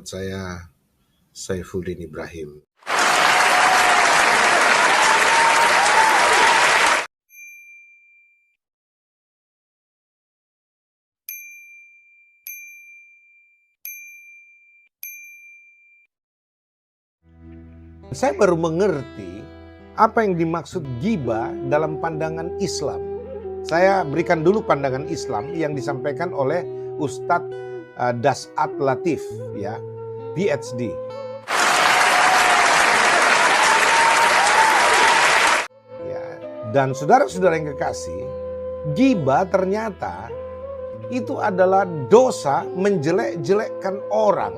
sahabat saya Saifuddin Ibrahim. Saya baru mengerti apa yang dimaksud ghibah dalam pandangan Islam. Saya berikan dulu pandangan Islam yang disampaikan oleh Ustadz Das'at Latif, ya, PhD. Ya, dan saudara-saudara yang kekasih, ghibah ternyata itu adalah dosa menjelek-jelekkan orang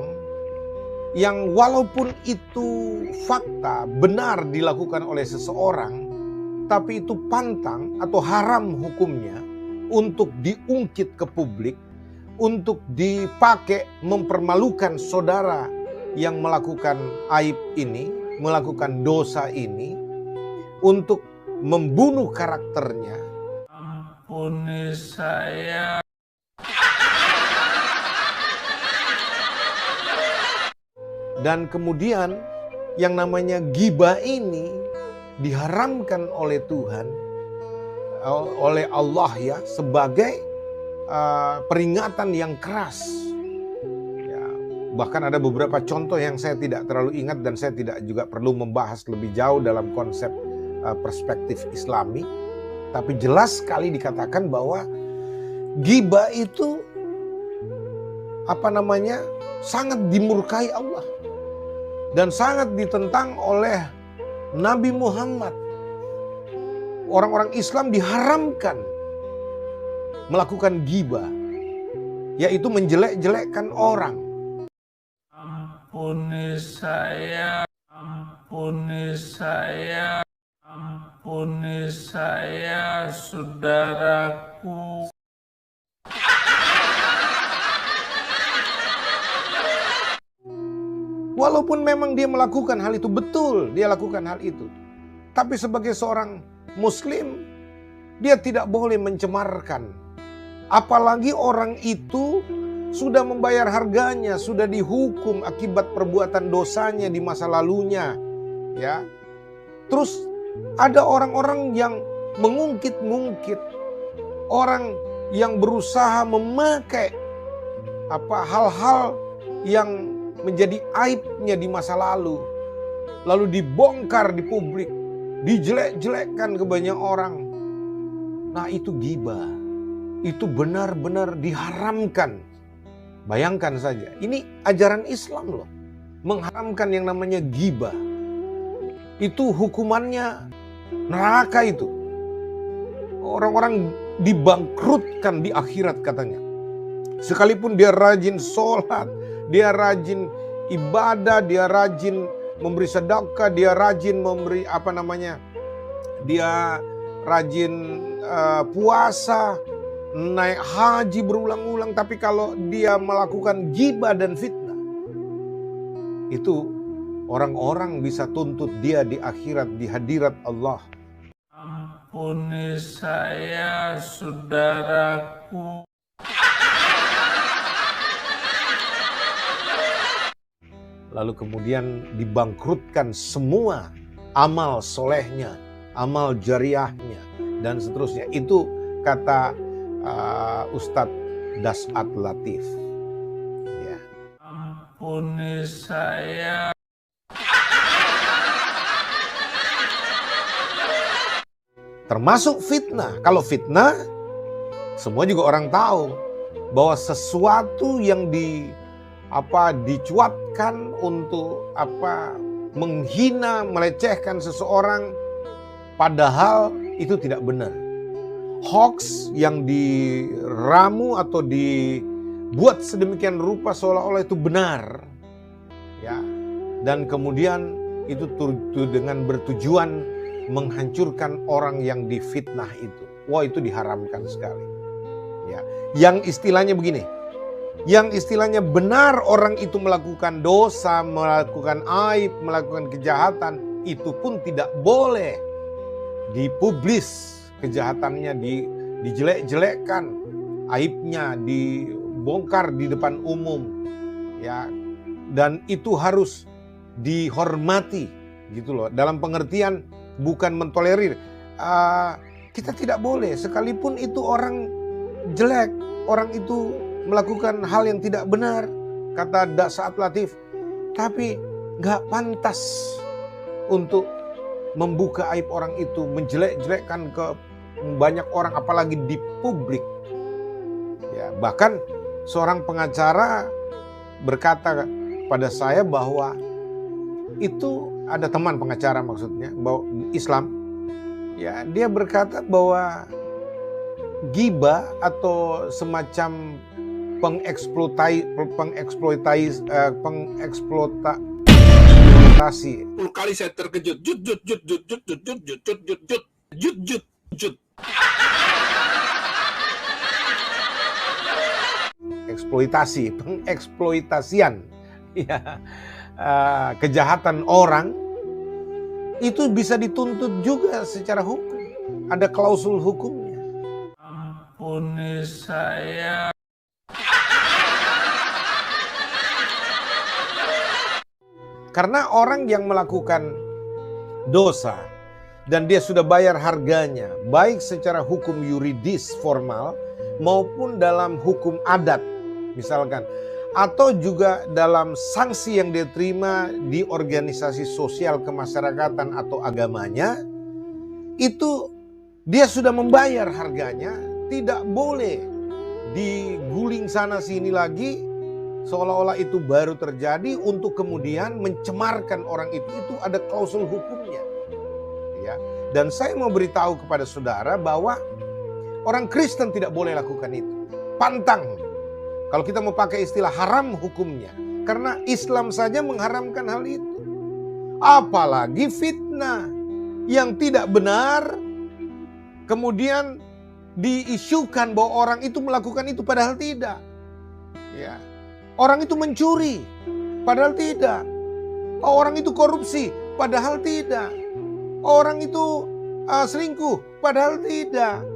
yang walaupun itu fakta benar dilakukan oleh seseorang, tapi itu pantang atau haram hukumnya untuk diungkit ke publik, untuk dipakai mempermalukan saudara yang melakukan aib ini, melakukan dosa ini, untuk membunuh karakternya. Ampuni saya. Dan kemudian yang namanya ghibah ini diharamkan oleh Tuhan, oleh Allah ya, sebagai peringatan yang keras. Ya, bahkan ada beberapa contoh yang saya tidak terlalu ingat dan saya tidak juga perlu membahas lebih jauh dalam konsep perspektif Islami. Tapi jelas sekali dikatakan bahwa ghibah itu sangat dimurkai Allah. Dan sangat ditentang oleh Nabi Muhammad. Orang-orang Islam diharamkan melakukan ghibah, yaitu menjelek-jelekkan orang. Ampuni saya, ampuni saya, ampuni saya, saudaraku. Walaupun memang dia melakukan hal itu, betul dia lakukan hal itu. Tapi sebagai seorang muslim, dia tidak boleh mencemarkan. Apalagi orang itu sudah membayar harganya, sudah dihukum akibat perbuatan dosanya di masa lalunya. Ya. Terus ada orang-orang yang mengungkit-ungkit, orang yang berusaha memakai hal-hal yang menjadi aibnya di masa lalu, lalu dibongkar di publik, dijelek-jelekkan ke banyak orang. Nah, itu ghibah. Itu benar-benar diharamkan. Bayangkan saja, ini ajaran Islam loh, mengharamkan yang namanya ghibah. Itu hukumannya neraka itu. Orang-orang dibangkrutkan di akhirat katanya. Sekalipun dia rajin sholat, dia rajin ibadah, dia rajin memberi sedekah, dia rajin memberi dia rajin puasa, naik haji berulang-ulang, tapi kalau dia melakukan ghibah dan fitnah, itu orang-orang bisa tuntut dia di akhirat, di hadirat Allah. Ampuni saya, saudaraku. Lalu kemudian dibangkrutkan semua amal solehnya, amal jariahnya, dan seterusnya. Itu kata Ustadz Das'at Latif. Ya. Ampuni saya. Termasuk fitnah. Kalau fitnah, semua juga orang tahu bahwa sesuatu yang dicuatkan untuk menghina, melecehkan seseorang, padahal itu tidak benar. Hoax yang diramu atau dibuat sedemikian rupa seolah-olah itu benar, ya, dan kemudian itu dengan bertujuan menghancurkan orang yang difitnah itu. Wah, itu diharamkan sekali. Ya, yang istilahnya begini. Yang istilahnya benar orang itu melakukan dosa, melakukan aib, melakukan kejahatan, itu pun tidak boleh dipublis kejahatannya, dijelek-jelekkan, aibnya dibongkar di depan umum, ya, dan itu harus dihormati gitu loh. Dalam pengertian bukan mentolerir. Kita tidak boleh, sekalipun itu orang jelek, orang itu melakukan hal yang tidak benar, kata Saad Latif, tapi gak pantas untuk membuka aib orang itu, menjelek-jelekkan ke banyak orang, apalagi di publik. Ya, bahkan seorang pengacara berkata pada saya bahwa itu ada teman pengacara maksudnya, bahwa Islam, ya dia berkata bahwa ghibah atau semacam pengeksploitasi 10 kali saya terkejut. Jut. Pengeksploitasian ya, kejahatan orang itu bisa dituntut juga secara hukum. Ada klausul hukumnya. Ampuni saya. Karena orang yang melakukan dosa dan dia sudah bayar harganya, baik secara hukum yuridis formal maupun dalam hukum adat misalkan, atau juga dalam sanksi yang dia terima di organisasi sosial kemasyarakatan atau agamanya, itu dia sudah membayar harganya, tidak boleh diguling sana sini lagi seolah-olah itu baru terjadi untuk kemudian mencemarkan orang itu. Itu ada klausul hukumnya. Ya. Dan saya mau beritahu kepada saudara bahwa orang Kristen tidak boleh lakukan itu. Pantang. Kalau kita mau pakai istilah haram hukumnya. Karena Islam saja mengharamkan hal itu. Apalagi fitnah yang tidak benar kemudian diisukan bahwa orang itu melakukan itu padahal tidak. Ya. Orang itu mencuri, padahal tidak. Orang itu korupsi, padahal tidak. Orang itu selingkuh, padahal tidak.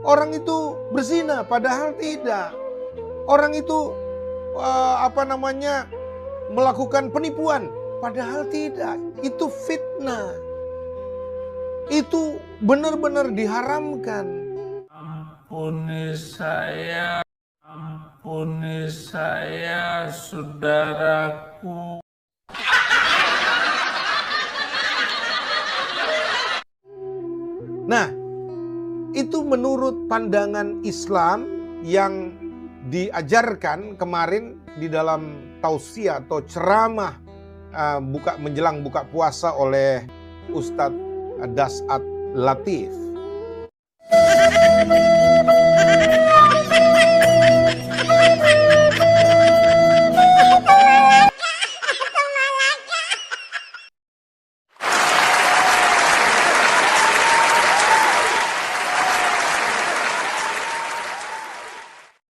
Orang itu berzina, padahal tidak. Orang itu melakukan penipuan, padahal tidak. Itu fitnah. Itu benar-benar diharamkan. Ampuni saya. Ampuni saya, saudaraku. Nah, itu menurut pandangan Islam yang diajarkan kemarin di dalam tausiah atau ceramah menjelang buka puasa oleh Ustadz Saad Latif.